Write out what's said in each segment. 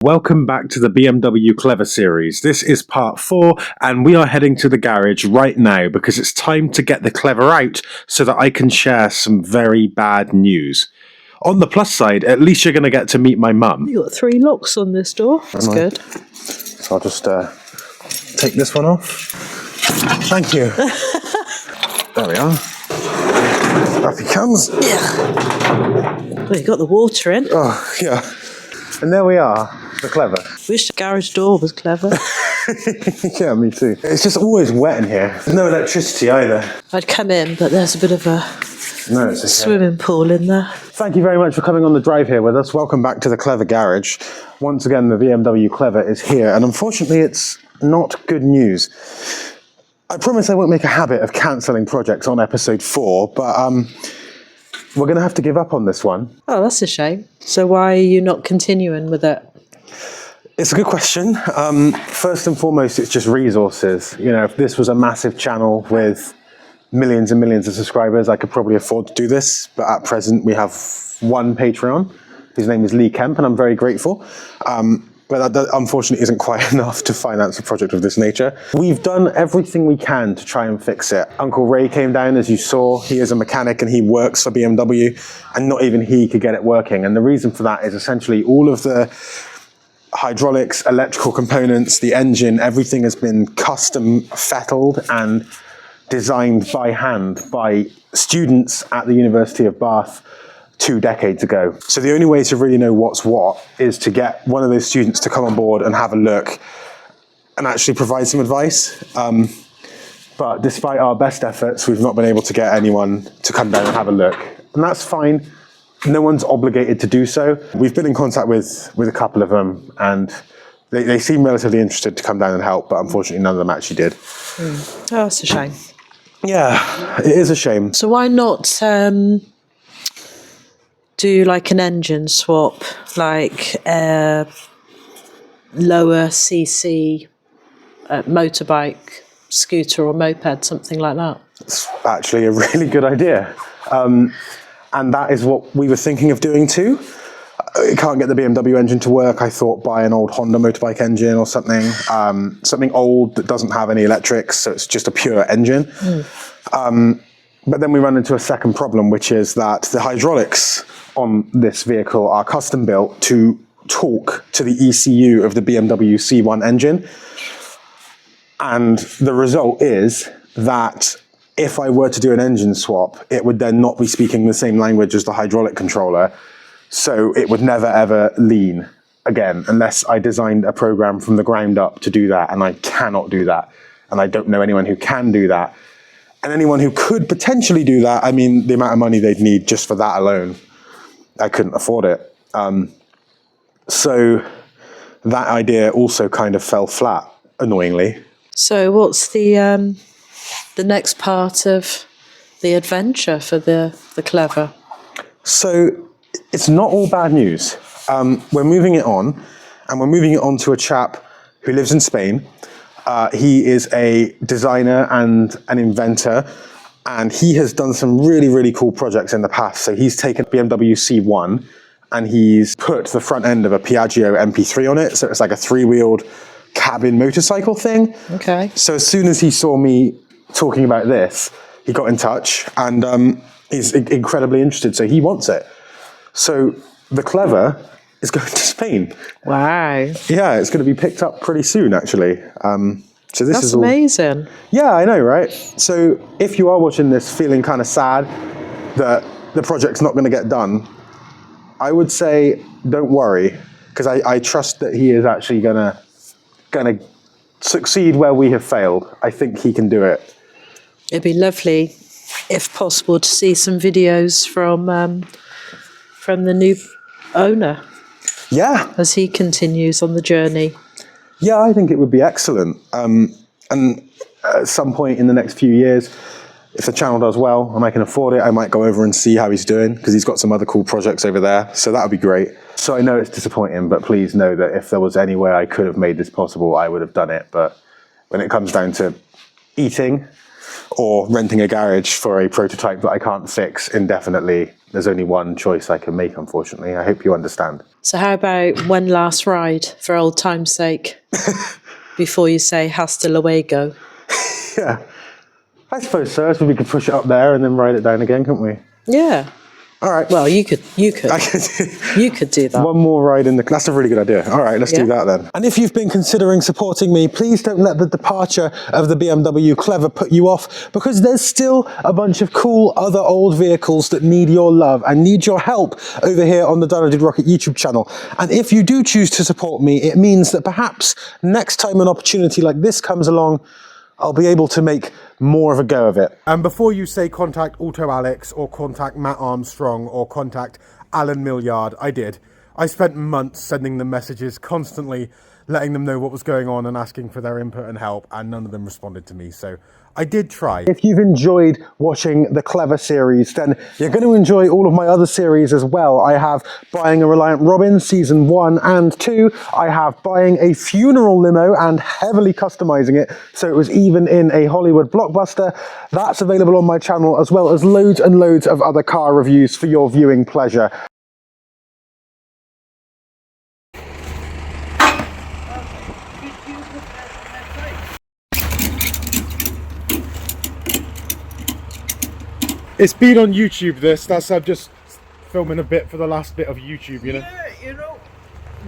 Welcome back to the BMW Clever series. This is part 4 and we are heading to the garage right now because it's time to get the Clever out so that I can share some very bad news. On the plus side, at least you're going to get to meet my mum. You've got 3 locks on this door. That's good. So I'll just take this one off. Thank you. There we are. Up he comes. Yeah. Well, you got the water in. Oh, yeah. And there we are. The Clever. Wish the garage door was clever. Yeah, me too. It's just always wet in here. There's no electricity either. I'd come in, but there's a bit of a swimming pool in there. Thank you very much for coming on the drive here with us. Welcome back to the Clever garage. Once again, the BMW Clever is here, and unfortunately it's not good news. I promise I won't make a habit of cancelling projects on episode 4, but we're going to have to give up on this one. Oh, that's a shame. So why are you not continuing with it? It's a good question. First and foremost, it's just resources. You know, if this was a massive channel with millions and millions of subscribers, I could probably afford to do this. But at present, we have one Patreon. His name is Lee Kemp, and I'm very grateful. But that unfortunately isn't quite enough to finance a project of this nature. We've done everything we can to try and fix it. Uncle Ray came down, as you saw. He is a mechanic and he works for BMW, and not even he could get it working. And the reason for that is essentially all of the hydraulics, electrical components, the engine, everything has been custom fettled and designed by hand by students at the University of Bath 2 decades ago. So the only way to really know what's what is to get one of those students to come on board and have a look and actually provide some advice. But despite our best efforts, we've not been able to get anyone to come down and have a look. And that's fine. No one's obligated to do so. We've been in contact with a couple of them, and they seem relatively interested to come down and help, but unfortunately none of them actually did. Oh, that's a shame. Yeah, it is a shame. So why not do like an engine swap, like a lower CC motorbike, scooter or moped, something like that? It's actually a really good idea. And that is what we were thinking of doing too. Can't get the BMW engine to work. I thought buy an old Honda motorbike engine or something, something old that doesn't have any electrics, so it's just a pure engine. But then we run into a second problem, which is that the hydraulics on this vehicle are custom built to talk to the ECU of the BMW C1 engine. And the result is that if I were to do an engine swap, it would then not be speaking the same language as the hydraulic controller. So it would never ever lean again, unless I designed a program from the ground up to do that. And I cannot do that. And I don't know anyone who can do that. And anyone who could potentially do that, I mean, the amount of money they'd need just for that alone, I couldn't afford it. So that idea also kind of fell flat, annoyingly. So what's the next part of the adventure for the Clever? So it's not all bad news. We're moving it on, and we're moving it on to a chap who lives in Spain. He is a designer and an inventor, and he has done some really, really cool projects in the past. So he's taken BMW C1 and he's put the front end of a Piaggio MP3 on it. So it's like a 3-wheeled cabin motorcycle thing. Okay. So as soon as he saw me talking about this, he got in touch, and he's incredibly interested. So he wants it. So the Clever is going to Spain. Wow. Yeah, it's going to be picked up pretty soon, actually. So this is all amazing. Yeah, I know, right? So if you are watching this feeling kind of sad that the project's not going to get done, I would say don't worry, because I trust that he is actually going to succeed where we have failed. I think he can do it. It'd be lovely, if possible, to see some videos from the new owner. Yeah. As he continues on the journey. Yeah, I think it would be excellent. And at some point in the next few years, if the channel does well and I can afford it, I might go over and see how he's doing, because he's got some other cool projects over there. So that would be great. So I know it's disappointing, but please know that if there was any way I could have made this possible, I would have done it. But when it comes down to eating, or renting a garage for a prototype that I can't fix indefinitely. There's only one choice I can make, unfortunately. I hope you understand. So how about one last ride for old time's sake before you say hasta luego? Yeah, I suppose so. I suppose we could push it up there and then ride it down again, couldn't we? Yeah. All right. Well, you could do that. One more ride in the... That's a really good idea. All right, let's do that then. And if you've been considering supporting me, please don't let the departure of the BMW Clever put you off, because there's still a bunch of cool other old vehicles that need your love and need your help over here on the DinoDudeRocket YouTube channel. And if you do choose to support me, it means that perhaps next time an opportunity like this comes along, I'll be able to make more of a go of it. And before you say contact Auto Alex or contact Matt Armstrong or contact Alan Millyard, I did. I spent months sending them messages constantly, letting them know what was going on and asking for their input and help, and none of them responded to me, so I did try. If you've enjoyed watching the Clever series, then you're going to enjoy all of my other series as well. I have Buying a Reliant Robin Season 1 and 2. I have Buying a Funeral Limo and heavily customizing it so it was even in a Hollywood blockbuster. That's available on my channel, as well as loads and loads of other car reviews for your viewing pleasure. It's been on YouTube, that's I'm just filming a bit for the last bit of YouTube, you know? Yeah, you know,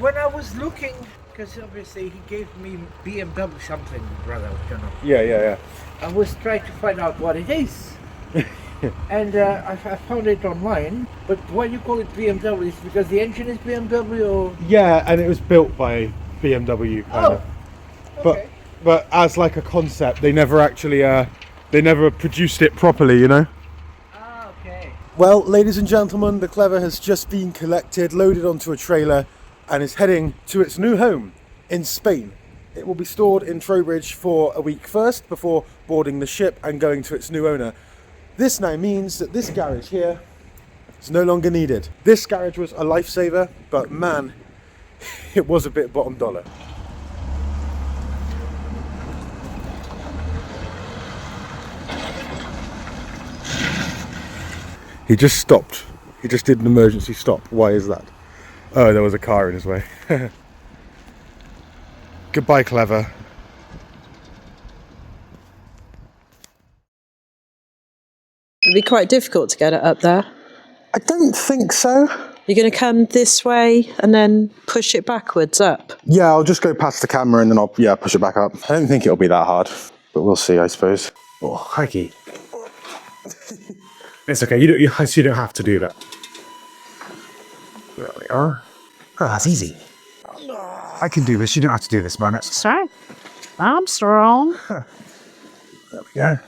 when I was looking, because obviously he gave me BMW something, brother, you know. Yeah. I was trying to find out what it is. And I found it online, but why you call it BMW? Is it because the engine is BMW or? Yeah, and it was built by BMW, kind of. Okay. But as like a concept, they never actually, they never produced it properly, you know? Okay. Well, ladies and gentlemen, the Clever has just been collected, loaded onto a trailer, and is heading to its new home in Spain. It will be stored in Trowbridge for a week first, before boarding the ship and going to its new owner. This now means that this garage here is no longer needed. This garage was a lifesaver, but man, it was a bit bottom dollar. He just stopped. He just did an emergency stop. Why is that? Oh, there was a car in his way. Goodbye, Clever. It'd be quite difficult to get it up there. I don't think so. You're going to come this way and then push it backwards up. Yeah, I'll just go past the camera and then I'll push it back up. I don't think it'll be that hard, but we'll see, I suppose. Oh, crikey. It's okay, you don't have to do that. There we are. Oh, that's easy. I can do this, you don't have to do this, man. Sorry. I'm strong. There we go.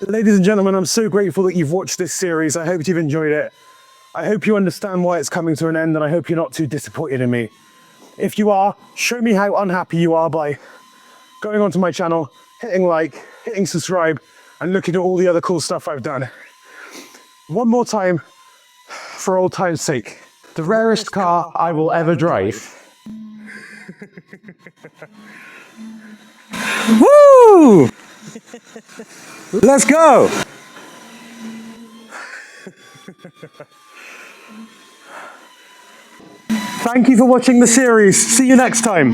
Ladies and gentlemen, I'm so grateful that you've watched this series. I hope you've enjoyed it. I hope you understand why it's coming to an end, and I hope you're not too disappointed in me. If you are, show me how unhappy you are by going onto my channel, hitting like, hitting subscribe, and looking at all the other cool stuff I've done. One more time, for old time's sake. The rarest car I will ever drive. Woo! Let's go! Thank you for watching the series. See you next time.